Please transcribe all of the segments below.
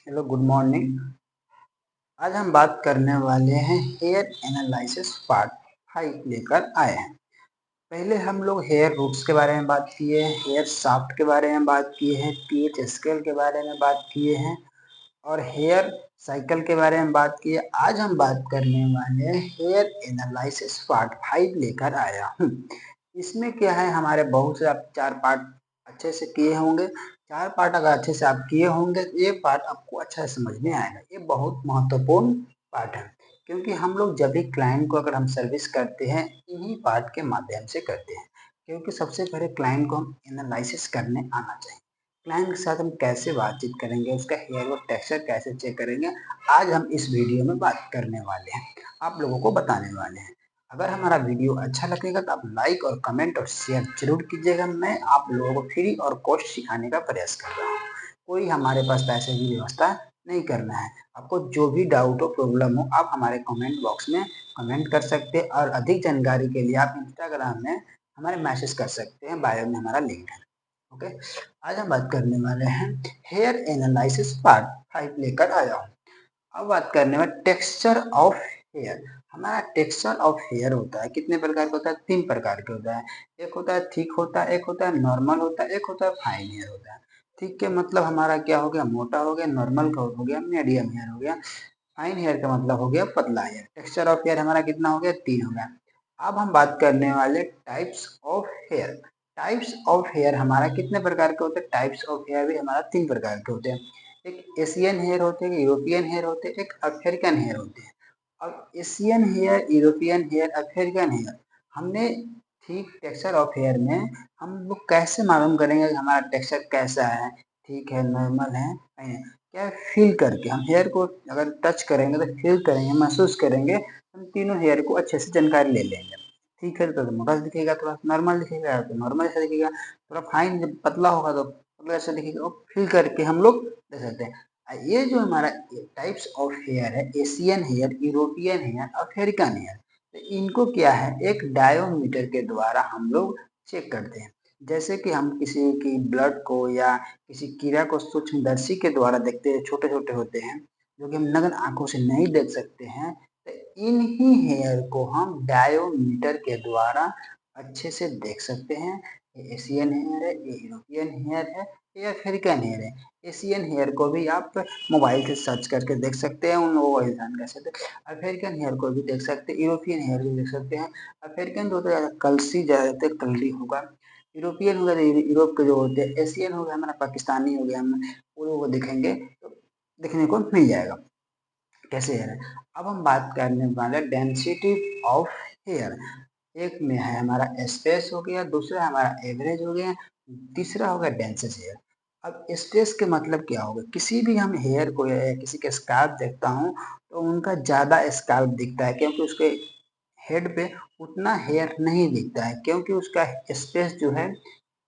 Hello, good morning. आज हम बात करने वाले हैं हेयर एनालिसिस पार्ट 5 लेकर आए हैं। पहले हम लोग हेयर रूट्स के बारे में बात किए हैं, हेयर शाफ्ट के बारे में बात किए हैं, पीएच स्केल के बारे में बात किए हैं और हेयर साइकिल के बारे में बात की है। आज हम बात करने वाले हैं हेयर एनालिसिस पार्ट 5 लेकर आया हूँ। इसमें क्या है, हमारे बहुत से आप 4 पार्ट अच्छे से किए होंगे। 4 पार्ट अगर अच्छे से आप किए होंगे तो ये पार्ट आपको अच्छा से समझ में आएगा। ये बहुत महत्वपूर्ण पार्ट है, क्योंकि हम लोग जब भी क्लाइंट को अगर हम सर्विस करते हैं इन्हीं पार्ट के माध्यम से करते हैं। क्योंकि सबसे पहले क्लाइंट को हम एनालिसिस करने आना चाहिए। क्लाइंट के साथ हम कैसे बातचीत करेंगे, उसका हेयर और टेक्सचर कैसे चेक करेंगे, आज हम इस वीडियो में बात करने वाले हैं, आप लोगों को बताने वाले हैं। अगर हमारा वीडियो अच्छा लगेगा तो आप लाइक और कमेंट और शेयर जरूर कीजिएगा। मैं आप लोगों को फ्री और कॉस्ट सिखाने का प्रयास कर रहा हूँ। कोई हमारे पास पैसे की व्यवस्था नहीं करना है। आपको जो भी डाउट हो, प्रॉब्लम हो, आप हमारे कमेंट बॉक्स में कमेंट कर सकते हैं और अधिक जानकारी के लिए आप इंस्टाग्राम में हमारे मैसेज कर सकते हैं। बायो में हमारा लिंक है। ओके, आज हम बात करने वाले हैं हेयर एनालिसिस पार्ट 5 लेकर आया हूँ। अब बात करने में टेक्सचर ऑफ हेयर। हमारा टेक्सचर ऑफ हेयर होता है, कितने प्रकार का होता है? 3 प्रकार के होता है। एक होता है थिक होता है, एक होता है नॉर्मल होता है, एक होता है फाइन हेयर होता है। थिक के मतलब हमारा क्या हो गया? मोटा हो गया। नॉर्मल का हो गया मीडियम हेयर हो गया। फाइन हेयर का मतलब हो गया पतला हेयर। टेक्सचर ऑफ हेयर हमारा कितना हो गया? 3 हो गया। अब हम बात करने वाले types of hair. Types of hair हमारा कितने प्रकार के होते हैं? टाइप्स ऑफ हेयर भी हमारा 3 प्रकार के होते हैं। एक एशियन हेयर होते हैं, यूरोपियन हेयर होते हैं, एक अफ्रीकन हेयर होते हैं। अब Asian hair, European hair, African hair, हमने ठीक टेक्सचर ऑफ हेयर में हम लोग कैसे मालूम करेंगे कि हमारा टेक्सचर कैसा है, ठीक है, नॉर्मल है, क्या फील करके हम हेयर को अगर टच करेंगे तो फील करेंगे, महसूस करेंगे। हम तीनों हेयर को अच्छे से जानकारी ले लेंगे। ठीक है तो मोटा दिखेगा, थोड़ा नॉर्मल दिखेगा तो नॉर्मल ऐसा दिखेगा, थोड़ा फाइन जब पतला होगा तो पतला ऐसा दिखेगा। और फील करके हम लोग देख सकते हैं। ये जो हमारा टाइप्स ऑफ हेयर है, Asian hair, European hair, African hair, तो इनको क्या है, एक डायोमीटर के द्वारा हम लोग चेक करते हैं। जैसे कि हम किसी की ब्लड को या किसी कीड़ा को सूक्ष्मदर्शी के द्वारा देखते हैं, छोटे छोटे होते हैं जो कि हम नग्न आंखों से नहीं देख सकते हैं। तो इन्हीं हेयर को हम डायोमीटर के द्वारा अच्छे से देख सकते हैं। ये एशियन हेयर है, ये यूरोपियन हेयर है, ये अफ्रीकन हेयर है। एशियन हेयर को भी आप मोबाइल से सर्च करके देख सकते हैं, उन लोगों को इंसान कर सकते हैं। अफ्रीकन हेयर को भी देख सकते हैं, यूरोपियन हेयर भी देख सकते हैं। अफ्रीकन जो होता है कलसी ज्यादातर कलरी होगा। यूरोपियन हो गया, यूरोप के जो होते हैं। एशियन हो गया हमारा पाकिस्तानी हो गया, हम उन लोगों को देखेंगे तो देखने को मिल जाएगा कैसे हेयर है। अब हम बात करने वाले डेंसिटी ऑफ हेयर। एक में है हमारा स्पेस हो गया, दूसरा हमारा एवरेज हो गया, तीसरा हो गया डेंसिस हेयर। अब स्पेस के मतलब क्या होगा? किसी भी हम हेयर को या किसी के स्काल्प देखता हूँ तो उनका ज्यादा स्काल्प दिखता है, क्योंकि उसके हेड पे उतना हेयर नहीं दिखता है, क्योंकि उसका स्पेस जो है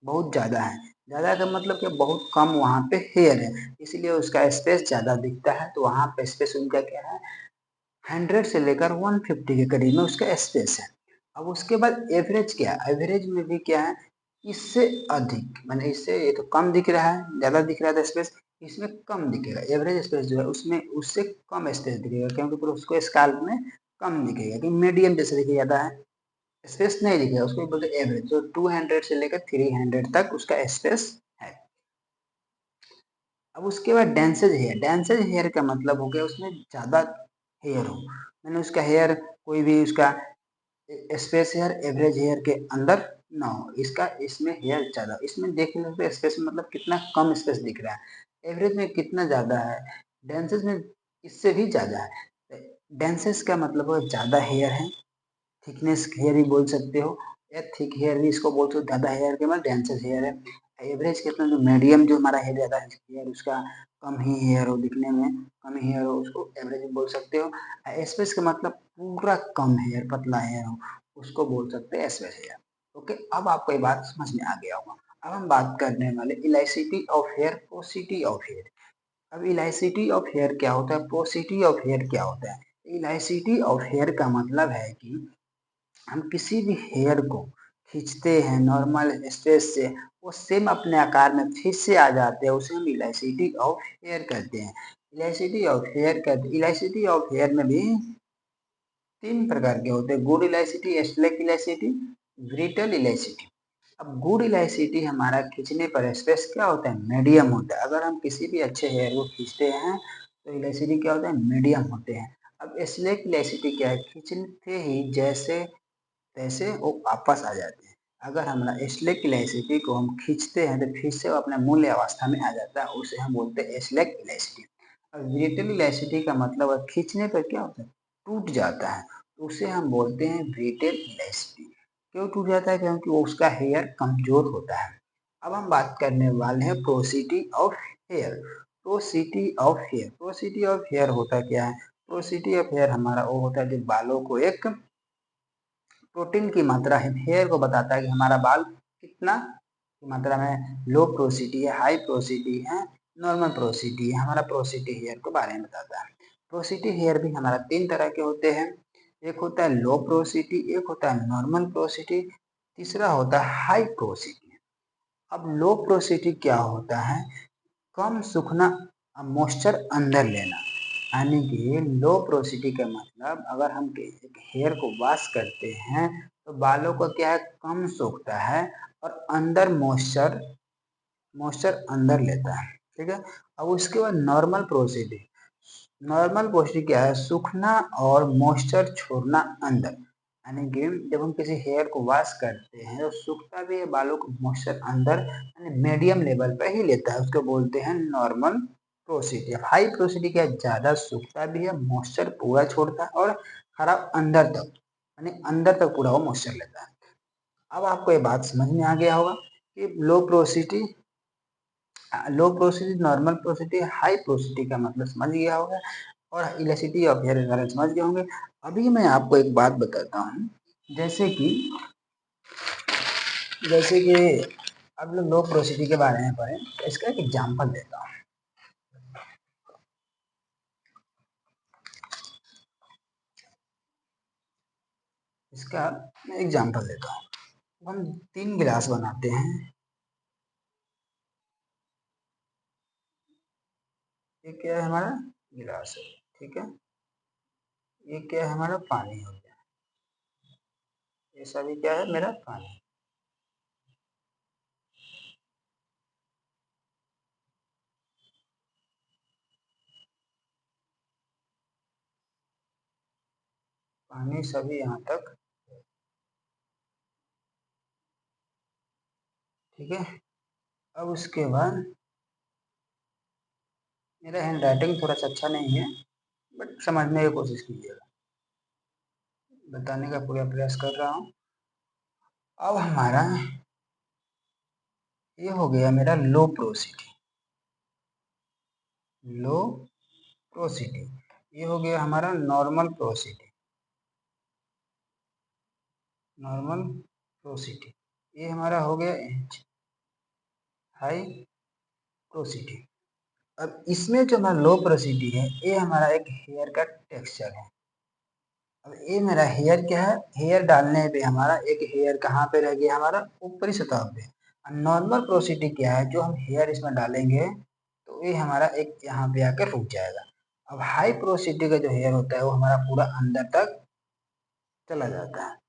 बहुत ज़्यादा है। ज़्यादा का मतलब कि बहुत कम वहाँ पे हेयर है, इसलिए उसका स्पेस ज़्यादा दिखता है। तो वहाँ पे स्पेस उनका क्या है, 100 से लेकर 150 के करीब में उसका स्पेस है। अब उसके बाद एवरेज क्या है? एवरेज में भी क्या है, इससे अधिक, मैंने इससे ये तो कम दिख रहा है, ज़्यादा दिख रहा था स्पेस, इसमें कम दिखेगा। एवरेज स्पेस जो है उसमें उससे कम स्पेस दिखेगा, क्योंकि फिर उसको स्काल्प में कम दिखेगा, कि मीडियम जैसे दिखे जाता है, स्पेस नहीं दिखेगा। उसको बोलते हैं एवरेज। जो 200 से लेकर 300 तक उसका स्पेस है। अब उसके बाद डेंसेज हेयर। डेंसेज हेयर का मतलब हो गया उसमें ज़्यादा हेयर हो, मैंने उसका हेयर कोई भी उसका स्पेस हेयर एवरेज हेयर के अंदर ना हो, इसका इसमें हेयर ज़्यादा। इसमें देख लेते स्पेस मतलब कितना कम स्पेस दिख रहा है, एवरेज में कितना ज़्यादा है, डेंसेज में इससे भी ज़्यादा है। डेंसेज का मतलब वो ज़्यादा हेयर है, थिकनेस हेयर भी बोल सकते हो, या थिक हेयर भी इसको बोल सकते हो। ज़्यादा हेयर के बाद डेंसेस हेयर है। एवरेज कितना, जो मीडियम जो हमारा हेयर ज़्यादा हेयर उसका कम ही हेयर हो, दिखने में कम ही हेयर हो, उसको एवरेज भी बोल सकते हो। स्पेस का मतलब पूरा कम हेयर, पतला हेयर हो, उसको बोल सकते हैं स्पेस हेयर। ओके, अब आपको ये बात समझ में आ गया होगा। अब हम बात करने वाले elasticity of hair, porosity of hair. अब इलास्टिसिटी ऑफ हेयर क्या होता है, पोरोसिटी ऑफ हेयर क्या होता है? इलास्टिसिटी ऑफ हेयर का मतलब है कि हम किसी भी हेयर को खींचते हैं नॉर्मल स्ट्रेस से, वो सेम अपने आकार में फिर से आ जाते हैं, उसे हम इलास्टिसिटी ऑफ हेयर कहते हैं। इलास्टिसिटी ऑफ हेयर कहते, इलास्टिसिटी ऑफ हेयर में भी 3 प्रकार के होते हैं, good elasticity, slack elasticity, brittle elasticity. अब गुड इलास्टिसिटी हमारा खींचने पर स्पेस क्या होता है, मीडियम होता है। अगर हम किसी भी अच्छे हेयर को खींचते हैं तो इलास्टिसिटी क्या होता है, मीडियम होते हैं। अब स्लेक इलास्टिसिटी क्या है, खींचते ही जैसे तैसे वो वापस आ जाते हैं। अगर हमारा स्लेक इलास्टिसिटी को हम खींचते हैं तो फिर से वो अपने मूल अवस्था में आ जाता है, उसे हम बोलते हैं स्लेक इलास्टिसिटी। और ब्रिटल इलास्टिसिटी का मतलब है खींचने पर क्या होता है, टूट जाता है, तो उसे हम बोलते हैं ब्रिटल इलास्टिसिटी। क्यों टूट जाता है, क्योंकि उसका हेयर कमजोर होता है। अब हम बात करने वाले हैं porosity of hair. Porosity of hair, porosity of hair होता क्या है, पोरोसिटी ऑफ हेयर हमारा वो होता है जो बालों को एक प्रोटीन की मात्रा है, हेयर को बताता है कि हमारा बाल कितना की मात्रा में लो पोरोसिटी है, हाई पोरोसिटी है, नॉर्मल पोरोसिटी है, हमारा पोरोसिटी हेयर के बारे में बताता है। पोरोसिटी हेयर भी हमारा 3 तरह के होते हैं, एक होता है लो पोरोसिटी, एक होता है नॉर्मल पोरोसिटी, तीसरा होता है हाई पोरोसिटी। अब लो पोरोसिटी क्या होता है, कम सूखना, मॉइस्चर अंदर लेना, यानी कि लो पोरोसिटी का मतलब अगर हम एक हेयर को वॉश करते हैं तो बालों को क्या है, कम सूखता है और अंदर मॉइस्चर मॉइस्चर अंदर लेता है, ठीक है। अब उसके बाद नॉर्मल पोरोसिटी, नॉर्मल पोरोसिटी क्या है, सूखना और मॉइस्चर छोड़ना अंदर, यानी कि जब हम किसी हेयर को वॉश करते हैं तो सूखता भी है, बालों को मॉइस्चर अंदर यानी मीडियम लेवल पे ही लेता है, उसको बोलते हैं नॉर्मल पोरोसिटी। हाई पोरोसिटी क्या है, ज़्यादा सूखता भी है, मॉइस्चर पूरा छोड़ता है और खराब अंदर तक, यानी अंदर तक पूरा वो मॉइस्चर लेता है। अब आपको ये बात समझ में आ गया होगा कि low porosity, normal porosity, high porosity का मतलब समझ गया होगा और इलास्टिसिटी ऑफ हेयर वगैरह समझ गए होंगे। अभी मैं आपको एक बात बताता हूँ, जैसे कि अब लोग लो पोरोसिटी के बारे में पढ़ें, तो इसका एक एग्जांपल देता हूँ। इसका मैं एग्जांपल देता हूँ। हम 3 गिलास बनाते हैं, ये क्या है, हमारा गिलास है, ठीक है। ये क्या है, हमारा पानी हो गया, ये सभी क्या है, मेरा पानी। पानी सभी यहाँ तक, ठीक है। अब उसके बाद मेरा हैंड राइटिंग थोड़ा सा अच्छा नहीं है, बट समझने की कोशिश कीजिएगा, बताने का पूरा प्रयास कर रहा हूँ। अब हमारा ये हो गया मेरा लो पोरोसिटी, लो पोरोसिटी। ये हो गया हमारा नॉर्मल पोरोसिटी, नॉर्मल पोरोसिटी। ये हमारा हो गया हाई पोरोसिटी। अब इसमें जो हमारा लो पोरोसिटी है, ये हमारा एक हेयर का टेक्सचर है। अब ये मेरा हेयर क्या है, हेयर डालने पे हमारा एक हेयर कहाँ पे रह गया, हमारा ऊपरी सतह पे। नॉर्मल पोरोसिटी क्या है, जो हम हेयर इसमें डालेंगे तो ये हमारा एक यहाँ पे आकर रुक जाएगा। अब हाई पोरोसिटी का जो हेयर होता है वो हमारा पूरा अंदर तक चला जाता है।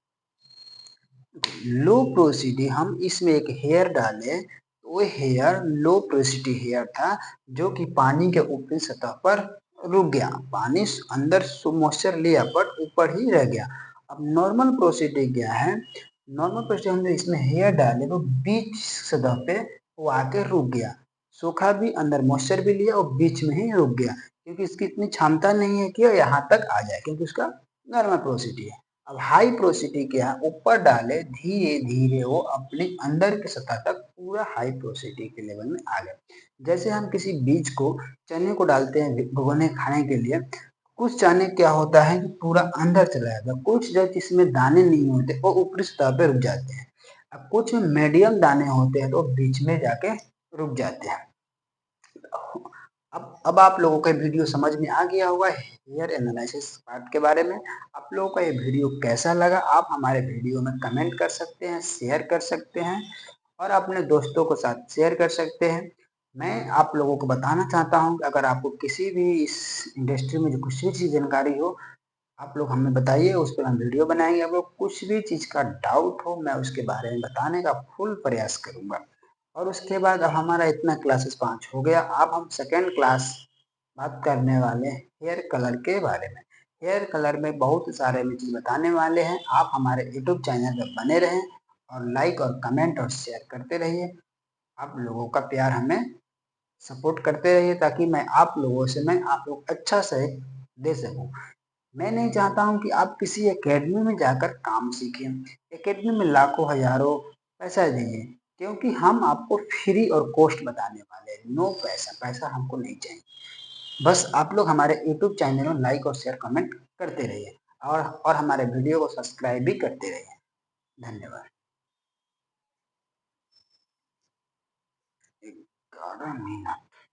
लो पोरोसिटी, हम इसमें एक हेयर डाले तो वो हेयर लो पोरोसिटी हेयर था, जो कि पानी के ऊपरी सतह पर रुक गया, पानी अंदर मॉइस्चर लिया बट ऊपर ही रह गया। अब नॉर्मल पोरोसिटी क्या है, नॉर्मल पोरोसिटी हमने इसमें हेयर डाले तो बीच सतह पे वो आके रुक गया, सूखा भी, अंदर मॉइस्चर भी लिया और बीच में ही रुक गया, क्योंकि इसकी इतनी क्षमता नहीं है कि यहाँ तक आ जाए, क्योंकि उसका नॉर्मल पोरोसिटी है। अब हाई पोरोसिटी क्या है, ऊपर डाले धीरे धीरे वो अपने अंदर की सतह तक पूरा हाई पोरोसिटी के लेवल में आ गया। जैसे हम किसी बीज को, चने को डालते हैं भिगोने खाने के लिए, कुछ चने क्या होता है कि पूरा अंदर चला जाता है, कुछ जो जिसमें दाने नहीं होते वो ऊपरी सतह पे रुक जाते हैं, अब कुछ मीडियम दाने होते हैं तो बीच में जाके रुक जाते हैं। अब आप लोगों को वीडियो समझ में आ गया होगा हेयर एनालिसिस पार्ट के बारे में। आप लोगों को ये वीडियो कैसा लगा, आप हमारे वीडियो में कमेंट कर सकते हैं, शेयर कर सकते हैं और अपने दोस्तों के साथ शेयर कर सकते हैं। मैं आप लोगों को बताना चाहता हूँ कि अगर आपको किसी भी इस इंडस्ट्री में जो कुछ भी चीज़ जानकारी हो, आप लोग हमें बताइए, उस पर हम वीडियो बनाएँगे। आप लोग कुछ भी चीज़ का डाउट हो, मैं उसके बारे में बताने का फुल प्रयास करूँगा। और उसके बाद अब हमारा इतना क्लासेस 5 हो गया, अब हम सेकंड क्लास बात करने वाले हैं हेयर कलर के बारे में। हेयर कलर में बहुत सारे में चीज़ बताने वाले हैं। आप हमारे यूट्यूब चैनल पर बने रहें और लाइक और कमेंट और शेयर करते रहिए। आप लोगों का प्यार हमें सपोर्ट करते रहिए ताकि मैं आप लोग अच्छा से दे सकूँ। मैं नहीं चाहता हूँ कि आप किसी एकेडमी में जाकर काम सीखें। एकेडमी में लाखों हज़ारों पैसा दीजिए, क्योंकि हम आपको फ्री और कॉस्ट बताने वाले हैं। नो पैसा, पैसा हमको नहीं चाहिए। बस आप लोग हमारे यूट्यूब चैनल में लाइक और शेयर कमेंट करते रहिए और हमारे वीडियो को सब्सक्राइब भी करते रहिए। धन्यवाद। 11 महीना